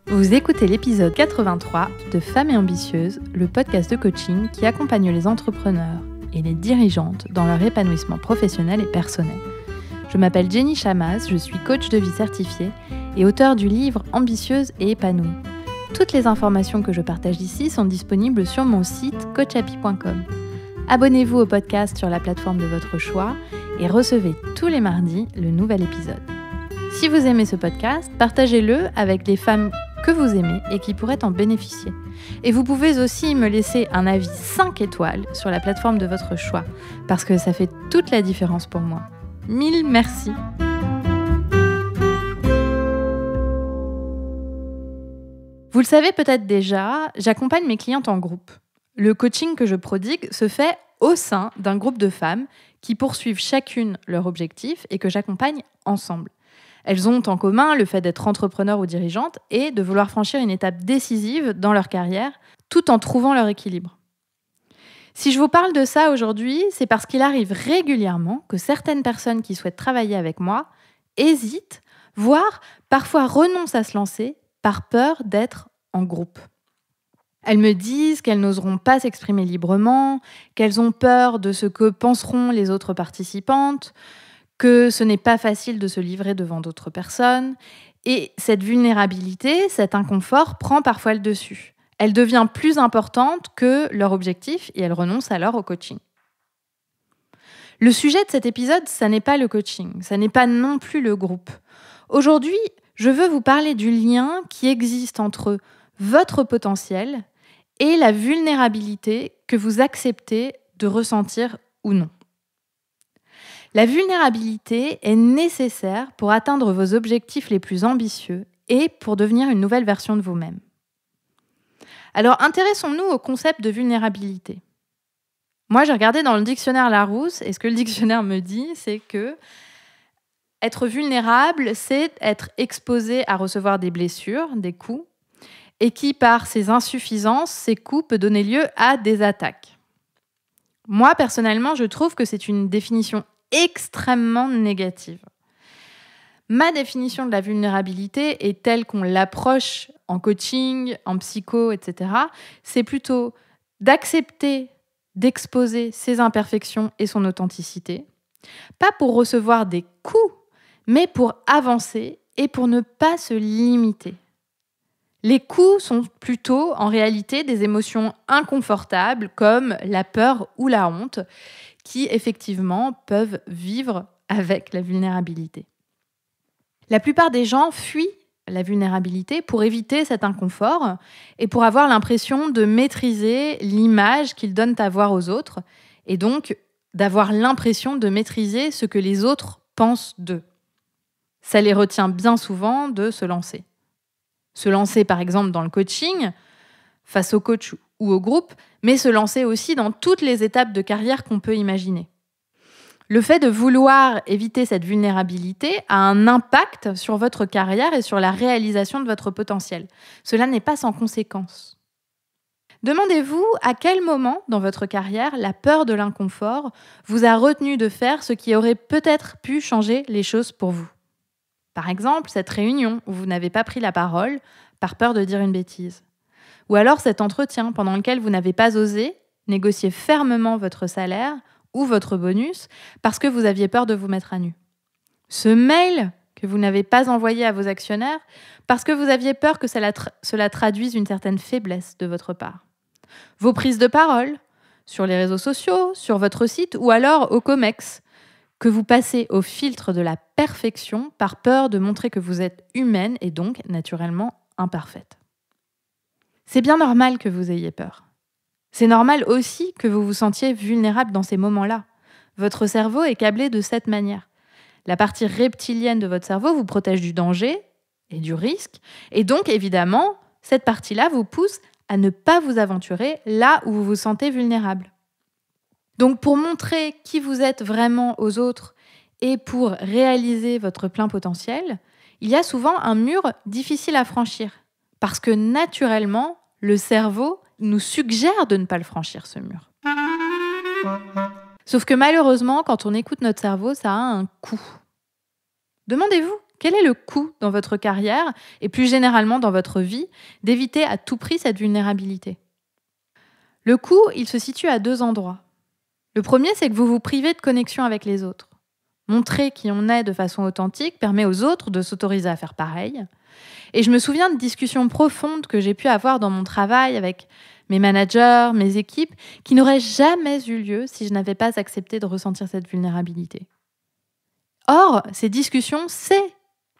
Vous écoutez l'épisode 83 de Femmes et Ambitieuses, le podcast de coaching qui accompagne les entrepreneurs et les dirigeantes dans leur épanouissement professionnel et personnel. Je m'appelle Jenny Chamas, je suis coach de vie certifiée et auteure du livre Ambitieuse et épanouie. Toutes les informations que je partage ici sont disponibles sur mon site coachapi.com. Abonnez-vous au podcast sur la plateforme de votre choix et recevez tous les mardis le nouvel épisode. Si vous aimez ce podcast, partagez-le avec les femmes que vous aimez et qui pourraient en bénéficier. Et vous pouvez aussi me laisser un avis 5 étoiles sur la plateforme de votre choix, parce que ça fait toute la différence pour moi. Mille merci. Vous le savez peut-être déjà, j'accompagne mes clientes en groupe. Le coaching que je prodigue se fait au sein d'un groupe de femmes qui poursuivent chacune leur objectif et que j'accompagne ensemble. Elles ont en commun le fait d'être entrepreneurs ou dirigeantes et de vouloir franchir une étape décisive dans leur carrière, tout en trouvant leur équilibre. Si je vous parle de ça aujourd'hui, c'est parce qu'il arrive régulièrement que certaines personnes qui souhaitent travailler avec moi hésitent, voire parfois renoncent à se lancer par peur d'être en groupe. Elles me disent qu'elles n'oseront pas s'exprimer librement, qu'elles ont peur de ce que penseront les autres participantes, que ce n'est pas facile de se livrer devant d'autres personnes. Et cette vulnérabilité, cet inconfort prend parfois le dessus. Elle devient plus importante que leur objectif et elles renoncent alors au coaching. Le sujet de cet épisode, ça n'est pas le coaching, ça n'est pas non plus le groupe. Aujourd'hui, je veux vous parler du lien qui existe entre votre potentiel et la vulnérabilité que vous acceptez de ressentir ou non. La vulnérabilité est nécessaire pour atteindre vos objectifs les plus ambitieux et pour devenir une nouvelle version de vous-même. Alors, intéressons-nous au concept de vulnérabilité. Moi, j'ai regardé dans le dictionnaire Larousse, et ce que le dictionnaire me dit, c'est que être vulnérable, c'est être exposé à recevoir des blessures, des coups, et qui, par ses insuffisances, ces coups peut donner lieu à des attaques. Moi, personnellement, je trouve que c'est une définition extrêmement négative. Ma définition de la vulnérabilité est telle qu'on l'approche en coaching, en psycho, etc. C'est plutôt d'accepter d'exposer ses imperfections et son authenticité, pas pour recevoir des coups, mais pour avancer et pour ne pas se limiter. Les coups sont plutôt, en réalité, des émotions inconfortables comme la peur ou la honte, qui, effectivement, peuvent vivre avec la vulnérabilité. La plupart des gens fuient la vulnérabilité pour éviter cet inconfort et pour avoir l'impression de maîtriser l'image qu'ils donnent à voir aux autres et donc d'avoir l'impression de maîtriser ce que les autres pensent d'eux. Ça les retient bien souvent de se lancer. Se lancer, par exemple, dans le coaching, face au coach ou au groupe, mais se lancer aussi dans toutes les étapes de carrière qu'on peut imaginer. Le fait de vouloir éviter cette vulnérabilité a un impact sur votre carrière et sur la réalisation de votre potentiel. Cela n'est pas sans conséquence. Demandez-vous à quel moment dans votre carrière la peur de l'inconfort vous a retenu de faire ce qui aurait peut-être pu changer les choses pour vous. Par exemple, cette réunion où vous n'avez pas pris la parole par peur de dire une bêtise. Ou alors cet entretien pendant lequel vous n'avez pas osé négocier fermement votre salaire ou votre bonus parce que vous aviez peur de vous mettre à nu. Ce mail que vous n'avez pas envoyé à vos actionnaires parce que vous aviez peur que cela traduise une certaine faiblesse de votre part. Vos prises de parole sur les réseaux sociaux, sur votre site ou alors au COMEX que vous passez au filtre de la perfection par peur de montrer que vous êtes humaine et donc naturellement imparfaite. C'est bien normal que vous ayez peur. C'est normal aussi que vous vous sentiez vulnérable dans ces moments-là. Votre cerveau est câblé de cette manière. La partie reptilienne de votre cerveau vous protège du danger et du risque. Et donc, évidemment, cette partie-là vous pousse à ne pas vous aventurer là où vous vous sentez vulnérable. Donc, pour montrer qui vous êtes vraiment aux autres et pour réaliser votre plein potentiel, il y a souvent un mur difficile à franchir. Parce que naturellement, le cerveau nous suggère de ne pas le franchir, ce mur. Sauf que malheureusement, quand on écoute notre cerveau, ça a un coût. Demandez-vous, Quel est le coût dans votre carrière et plus généralement dans votre vie d'éviter à tout prix cette vulnérabilité? Le coût, il se situe à 2 endroits. Le premier, c'est que vous vous privez de connexion avec les autres. Montrer qui on est de façon authentique permet aux autres de s'autoriser à faire pareil. Et je me souviens de discussions profondes que j'ai pu avoir dans mon travail avec mes managers, mes équipes, qui n'auraient jamais eu lieu si je n'avais pas accepté de ressentir cette vulnérabilité. Or, ces discussions, c'est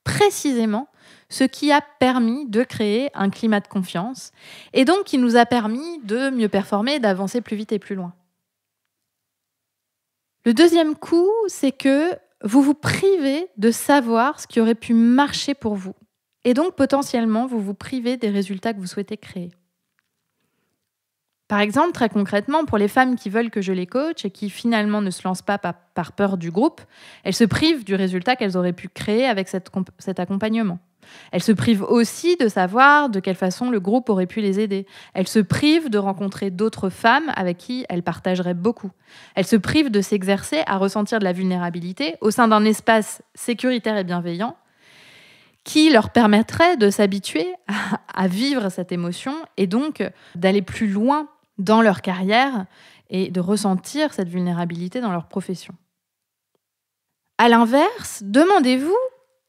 précisément ce qui a permis de créer un climat de confiance et donc qui nous a permis de mieux performer, d'avancer plus vite et plus loin. Le deuxième coup, c'est que vous vous privez de savoir ce qui aurait pu marcher pour vous. Et donc, potentiellement, vous vous privez des résultats que vous souhaitez créer. Par exemple, très concrètement, pour les femmes qui veulent que je les coach et qui finalement ne se lancent pas par peur du groupe, elles se privent du résultat qu'elles auraient pu créer avec cet accompagnement. Elles se privent aussi de savoir de quelle façon le groupe aurait pu les aider. Elles se privent de rencontrer d'autres femmes avec qui elles partageraient beaucoup. Elles se privent de s'exercer à ressentir de la vulnérabilité au sein d'un espace sécuritaire et bienveillant qui leur permettrait de s'habituer à vivre cette émotion et donc d'aller plus loin dans leur carrière et de ressentir cette vulnérabilité dans leur profession. À l'inverse, demandez-vous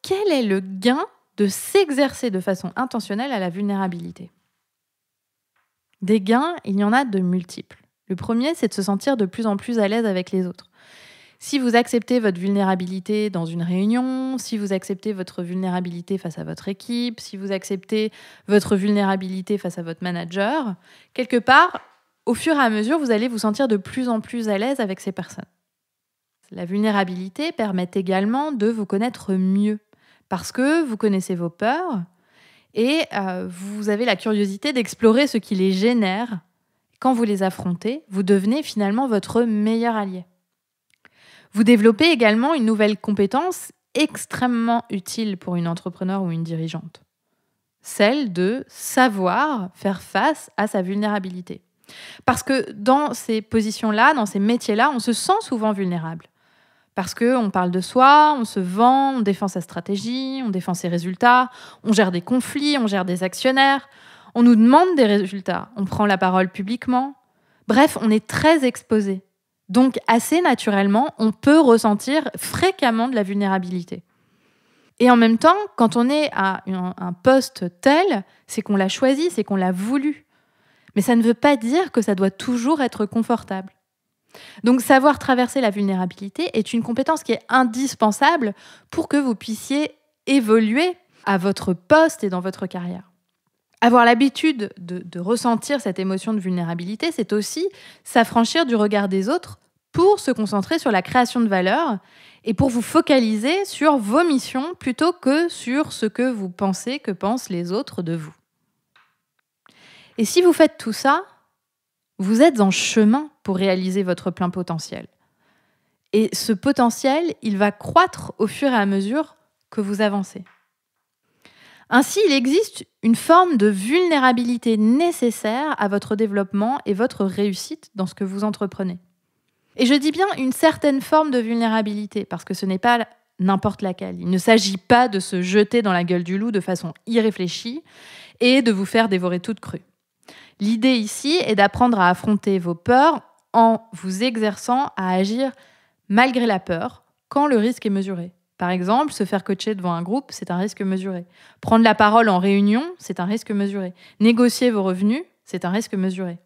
quel est le gain de s'exercer de façon intentionnelle à la vulnérabilité. Des gains, il y en a de multiples. Le premier, c'est de se sentir de plus en plus à l'aise avec les autres. Si vous acceptez votre vulnérabilité dans une réunion, si vous acceptez votre vulnérabilité face à votre équipe, si vous acceptez votre vulnérabilité face à votre manager, quelque part, au fur et à mesure, vous allez vous sentir de plus en plus à l'aise avec ces personnes. La vulnérabilité permet également de vous connaître mieux, parce que vous connaissez vos peurs et vous avez la curiosité d'explorer ce qui les génère. Quand vous les affrontez, vous devenez finalement votre meilleur allié. Vous développez également une nouvelle compétence extrêmement utile pour une entrepreneure ou une dirigeante. Celle de savoir faire face à sa vulnérabilité. Parce que dans ces positions-là, dans ces métiers-là, on se sent souvent vulnérable. Parce qu'on parle de soi, on se vend, on défend sa stratégie, on défend ses résultats, on gère des conflits, on gère des actionnaires, on nous demande des résultats, on prend la parole publiquement. Bref, on est très exposé. Donc, assez naturellement, on peut ressentir fréquemment de la vulnérabilité. Et en même temps, quand on est à un poste tel, c'est qu'on l'a choisi, c'est qu'on l'a voulu. Mais ça ne veut pas dire que ça doit toujours être confortable. Donc, savoir traverser la vulnérabilité est une compétence qui est indispensable pour que vous puissiez évoluer à votre poste et dans votre carrière. Avoir l'habitude de ressentir cette émotion de vulnérabilité, c'est aussi s'affranchir du regard des autres pour se concentrer sur la création de valeur et pour vous focaliser sur vos missions plutôt que sur ce que vous pensez que pensent les autres de vous. Et si vous faites tout ça, vous êtes en chemin pour réaliser votre plein potentiel. Et ce potentiel, il va croître au fur et à mesure que vous avancez. Ainsi, il existe une forme de vulnérabilité nécessaire à votre développement et votre réussite dans ce que vous entreprenez. Et je dis bien une certaine forme de vulnérabilité, parce que ce n'est pas n'importe laquelle. Il ne s'agit pas de se jeter dans la gueule du loup de façon irréfléchie et de vous faire dévorer toute crue. L'idée ici est d'apprendre à affronter vos peurs en vous exerçant à agir malgré la peur quand le risque est mesuré. Par exemple, se faire coacher devant un groupe, c'est un risque mesuré. Prendre la parole en réunion, c'est un risque mesuré. Négocier vos revenus, c'est un risque mesuré.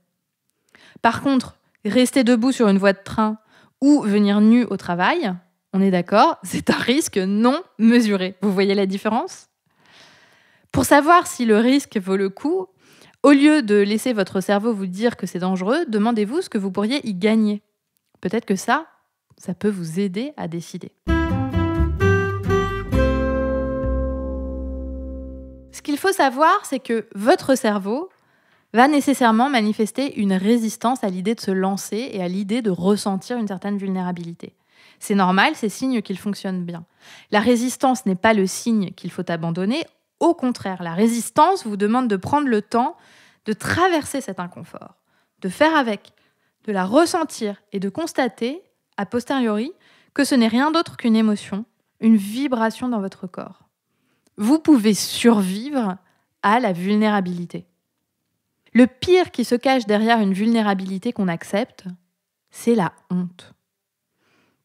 Par contre, rester debout sur une voie de train ou venir nu au travail, on est d'accord, c'est un risque non mesuré. Vous voyez la différence ? Pour savoir si le risque vaut le coup, au lieu de laisser votre cerveau vous dire que c'est dangereux, demandez-vous ce que vous pourriez y gagner. Peut-être que ça peut vous aider à décider. Ce qu'il faut savoir, c'est que votre cerveau va nécessairement manifester une résistance à l'idée de se lancer et à l'idée de ressentir une certaine vulnérabilité. C'est normal, c'est signe qu'il fonctionne bien. La résistance n'est pas le signe qu'il faut abandonner. Au contraire, la résistance vous demande de prendre le temps de traverser cet inconfort, de faire avec, de la ressentir et de constater, a posteriori, que ce n'est rien d'autre qu'une émotion, une vibration dans votre corps. Vous pouvez survivre à la vulnérabilité. Le pire qui se cache derrière une vulnérabilité qu'on accepte, c'est la honte.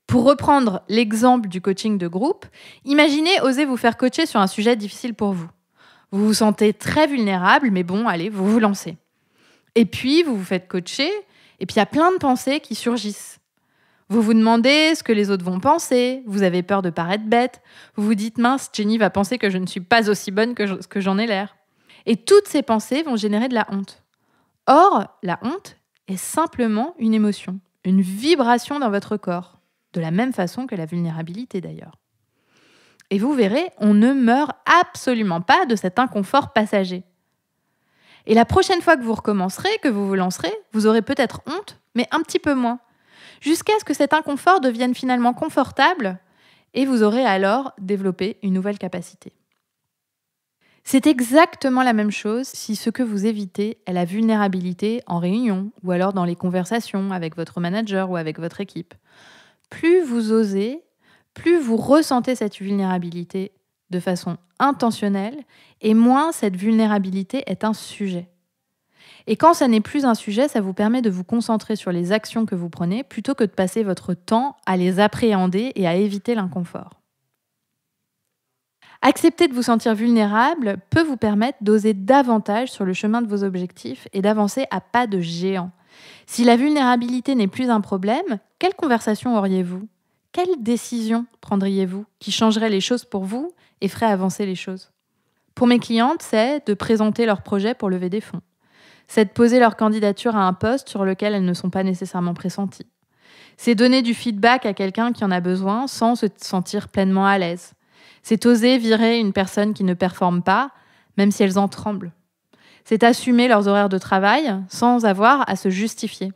Pour reprendre l'exemple du coaching de groupe, imaginez oser vous faire coacher sur un sujet difficile pour vous. Vous vous sentez très vulnérable, mais bon, allez, vous vous lancez. Et puis, vous vous faites coacher, et puis il y a plein de pensées qui surgissent. Vous vous demandez ce que les autres vont penser, vous avez peur de paraître bête, vous vous dites « mince, Jenny va penser que je ne suis pas aussi bonne que j'en ai l'air ». Et toutes ces pensées vont générer de la honte. Or, la honte est simplement une émotion, une vibration dans votre corps, de la même façon que la vulnérabilité d'ailleurs. Et vous verrez, on ne meurt absolument pas de cet inconfort passager. Et la prochaine fois que vous recommencerez, que vous vous lancerez, vous aurez peut-être honte, mais un petit peu moins, jusqu'à ce que cet inconfort devienne finalement confortable et vous aurez alors développé une nouvelle capacité. C'est exactement la même chose si ce que vous évitez est la vulnérabilité en réunion ou alors dans les conversations avec votre manager ou avec votre équipe. Plus vous osez, plus vous ressentez cette vulnérabilité de façon intentionnelle et moins cette vulnérabilité est un sujet. Et quand ça n'est plus un sujet, ça vous permet de vous concentrer sur les actions que vous prenez plutôt que de passer votre temps à les appréhender et à éviter l'inconfort. Accepter de vous sentir vulnérable peut vous permettre d'oser davantage sur le chemin de vos objectifs et d'avancer à pas de géant. Si la vulnérabilité n'est plus un problème, quelle conversation auriez-vous ? Quelle décision prendriez-vous qui changerait les choses pour vous et ferait avancer les choses ? Pour mes clientes, c'est de présenter leur projet pour lever des fonds. C'est de poser leur candidature à un poste sur lequel elles ne sont pas nécessairement pressenties. C'est donner du feedback à quelqu'un qui en a besoin sans se sentir pleinement à l'aise. C'est oser virer une personne qui ne performe pas, même si elles en tremblent. C'est assumer leurs horaires de travail sans avoir à se justifier.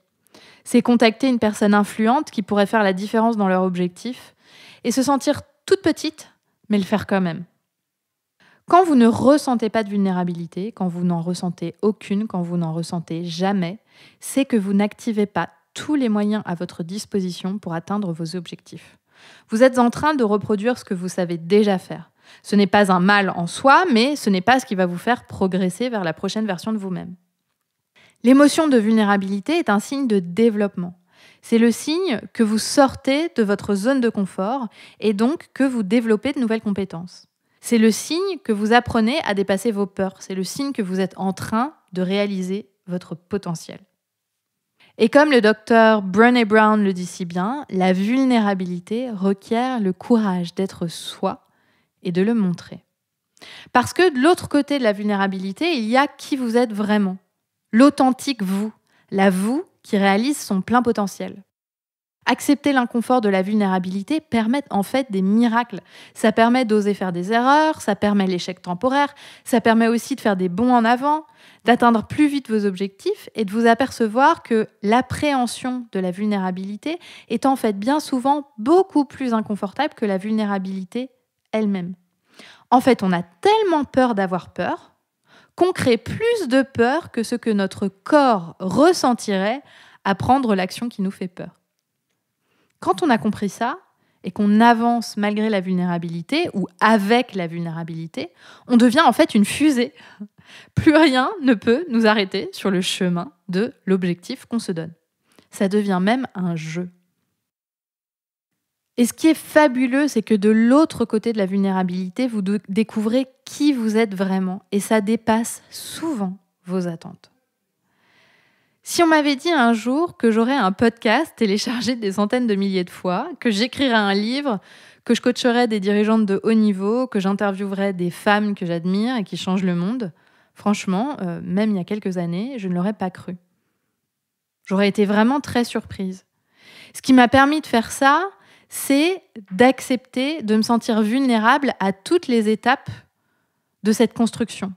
C'est contacter une personne influente qui pourrait faire la différence dans leur objectif et se sentir toute petite, mais le faire quand même. Quand vous ne ressentez pas de vulnérabilité, quand vous n'en ressentez aucune, quand vous n'en ressentez jamais, c'est que vous n'activez pas tous les moyens à votre disposition pour atteindre vos objectifs. Vous êtes en train de reproduire ce que vous savez déjà faire. Ce n'est pas un mal en soi, mais ce n'est pas ce qui va vous faire progresser vers la prochaine version de vous-même. L'émotion de vulnérabilité est un signe de développement. C'est le signe que vous sortez de votre zone de confort et donc que vous développez de nouvelles compétences. C'est le signe que vous apprenez à dépasser vos peurs. C'est le signe que vous êtes en train de réaliser votre potentiel. Et comme le docteur Brené Brown le dit si bien, la vulnérabilité requiert le courage d'être soi et de le montrer. Parce que de l'autre côté de la vulnérabilité, il y a qui vous êtes vraiment. L'authentique vous, la vous qui réalise son plein potentiel. Accepter l'inconfort de la vulnérabilité permet en fait des miracles. Ça permet d'oser faire des erreurs, ça permet l'échec temporaire, ça permet aussi de faire des bonds en avant, d'atteindre plus vite vos objectifs et de vous apercevoir que l'appréhension de la vulnérabilité est en fait bien souvent beaucoup plus inconfortable que la vulnérabilité elle-même. En fait, on a tellement peur d'avoir peur qu'on crée plus de peur que ce que notre corps ressentirait à prendre l'action qui nous fait peur. Quand on a compris ça et qu'on avance malgré la vulnérabilité ou avec la vulnérabilité, on devient en fait une fusée. Plus rien ne peut nous arrêter sur le chemin de l'objectif qu'on se donne. Ça devient même un jeu. Et ce qui est fabuleux, c'est que de l'autre côté de la vulnérabilité, vous découvrez qui vous êtes vraiment et ça dépasse souvent vos attentes. Si on m'avait dit un jour que j'aurais un podcast téléchargé des centaines de milliers de fois, que j'écrirais un livre, que je coacherais des dirigeantes de haut niveau, que j'interviewerais des femmes que j'admire et qui changent le monde, franchement, même il y a quelques années, je ne l'aurais pas cru. J'aurais été vraiment très surprise. Ce qui m'a permis de faire ça, c'est d'accepter de me sentir vulnérable à toutes les étapes de cette construction.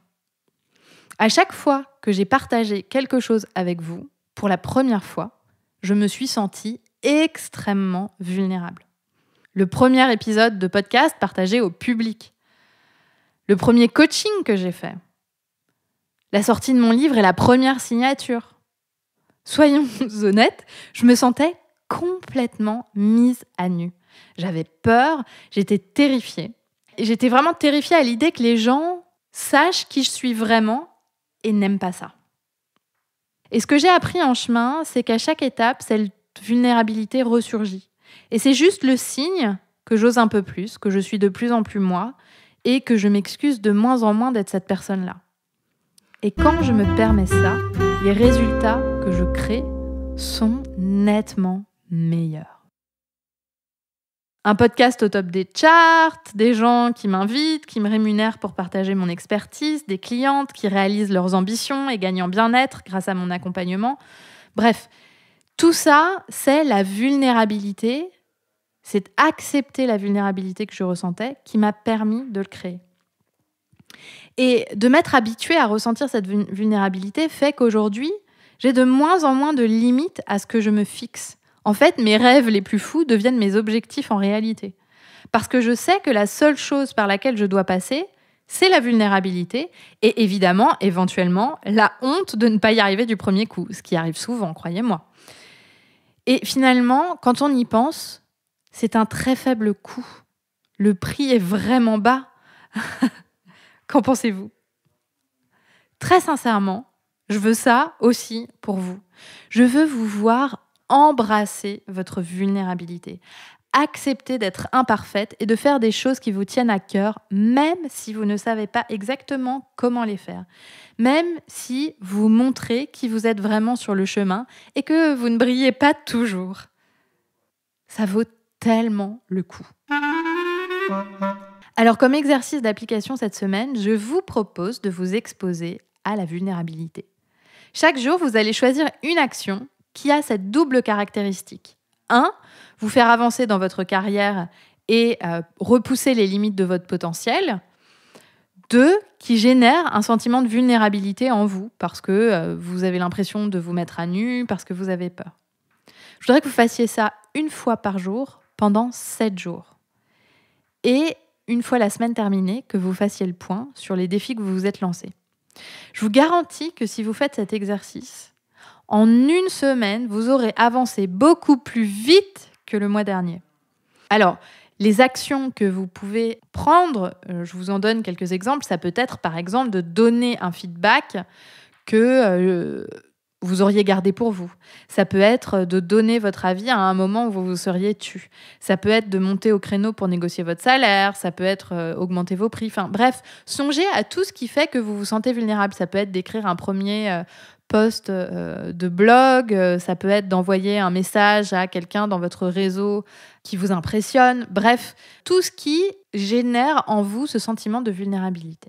À chaque fois que j'ai partagé quelque chose avec vous, pour la première fois, je me suis sentie extrêmement vulnérable. Le premier épisode de podcast partagé au public. Le premier coaching que j'ai fait. La sortie de mon livre et la première signature. Soyons honnêtes, je me sentais complètement mise à nu. J'avais peur, j'étais terrifiée. Et j'étais vraiment terrifiée à l'idée que les gens sachent qui je suis vraiment et n'aiment pas ça. Et ce que j'ai appris en chemin, c'est qu'à chaque étape, cette vulnérabilité ressurgit. Et c'est juste le signe que j'ose un peu plus, que je suis de plus en plus moi, et que je m'excuse de moins en moins d'être cette personne-là. Et quand je me permets ça, les résultats que je crée sont nettement meilleurs. Un podcast au top des charts, des gens qui m'invitent, qui me rémunèrent pour partager mon expertise, des clientes qui réalisent leurs ambitions et gagnent en bien-être grâce à mon accompagnement. Bref, tout ça, c'est la vulnérabilité, c'est accepter la vulnérabilité que je ressentais qui m'a permis de le créer. Et de m'être habituée à ressentir cette vulnérabilité fait qu'aujourd'hui, j'ai de moins en moins de limites à ce que je me fixe. En fait, mes rêves les plus fous deviennent mes objectifs en réalité. Parce que je sais que la seule chose par laquelle je dois passer, c'est la vulnérabilité et évidemment, éventuellement, la honte de ne pas y arriver du premier coup, ce qui arrive souvent, croyez-moi. Et finalement, quand on y pense, c'est un très faible coût. Le prix est vraiment bas. Qu'en pensez-vous ? Très sincèrement, je veux ça aussi pour vous. Je veux vous voir embrasser votre vulnérabilité. Accepter d'être imparfaite et de faire des choses qui vous tiennent à cœur, même si vous ne savez pas exactement comment les faire. Même si vous montrez qui vous êtes vraiment sur le chemin et que vous ne brillez pas toujours. Ça vaut tellement le coup. Alors, comme exercice d'application cette semaine, je vous propose de vous exposer à la vulnérabilité. Chaque jour, vous allez choisir une action qui a cette double caractéristique. 1, vous faire avancer dans votre carrière et repousser les limites de votre potentiel. 2, qui génère un sentiment de vulnérabilité en vous parce que vous avez l'impression de vous mettre à nu, parce que vous avez peur. Je voudrais que vous fassiez ça une fois par jour pendant 7 jours. Et une fois la semaine terminée, que vous fassiez le point sur les défis que vous vous êtes lancés. Je vous garantis que si vous faites cet exercice, en une semaine, vous aurez avancé beaucoup plus vite que le mois dernier. Alors, les actions que vous pouvez prendre, je vous en donne quelques exemples. Ça peut être, par exemple, de donner un feedback que vous auriez gardé pour vous. Ça peut être de donner votre avis à un moment où vous vous seriez tu. Ça peut être de monter au créneau pour négocier votre salaire. Ça peut être augmenter vos prix. Enfin, bref, songez à tout ce qui fait que vous vous sentez vulnérable. Ça peut être d'écrire un premier post de blog. Ça peut être d'envoyer un message à quelqu'un dans votre réseau qui vous impressionne. Bref, tout ce qui génère en vous ce sentiment de vulnérabilité.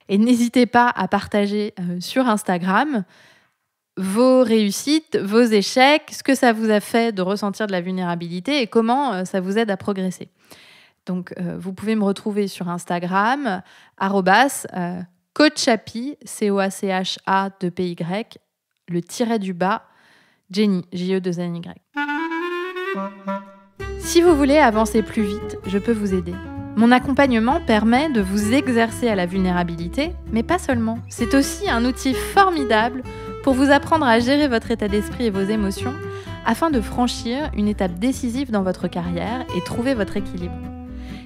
Et n'hésitez pas à partager sur Instagram vos réussites, vos échecs, ce que ça vous a fait de ressentir de la vulnérabilité et comment ça vous aide à progresser. Donc, vous pouvez me retrouver sur Instagram, @coachapi, COACHA2PY, le tiret du bas, Jenny, JE2NY. Si vous voulez avancer plus vite, je peux vous aider. Mon accompagnement permet de vous exercer à la vulnérabilité, mais pas seulement. C'est aussi un outil formidable pour vous apprendre à gérer votre état d'esprit et vos émotions afin de franchir une étape décisive dans votre carrière et trouver votre équilibre.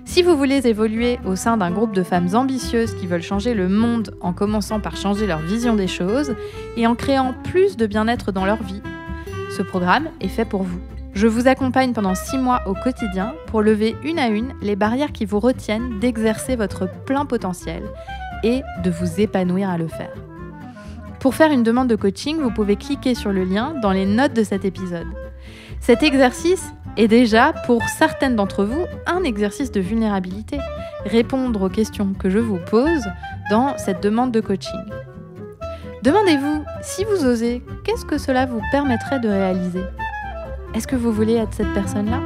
Si vous voulez évoluer au sein d'un groupe de femmes ambitieuses qui veulent changer le monde en commençant par changer leur vision des choses et en créant plus de bien-être dans leur vie, ce programme est fait pour vous. Je vous accompagne pendant 6 mois au quotidien pour lever une à une les barrières qui vous retiennent d'exercer votre plein potentiel et de vous épanouir à le faire. Pour faire une demande de coaching, vous pouvez cliquer sur le lien dans les notes de cet épisode. Cet exercice est déjà, pour certaines d'entre vous, un exercice de vulnérabilité. Répondre aux questions que je vous pose dans cette demande de coaching. Demandez-vous, si vous osez, qu'est-ce que cela vous permettrait de réaliser ? Est-ce que vous voulez être cette personne-là ?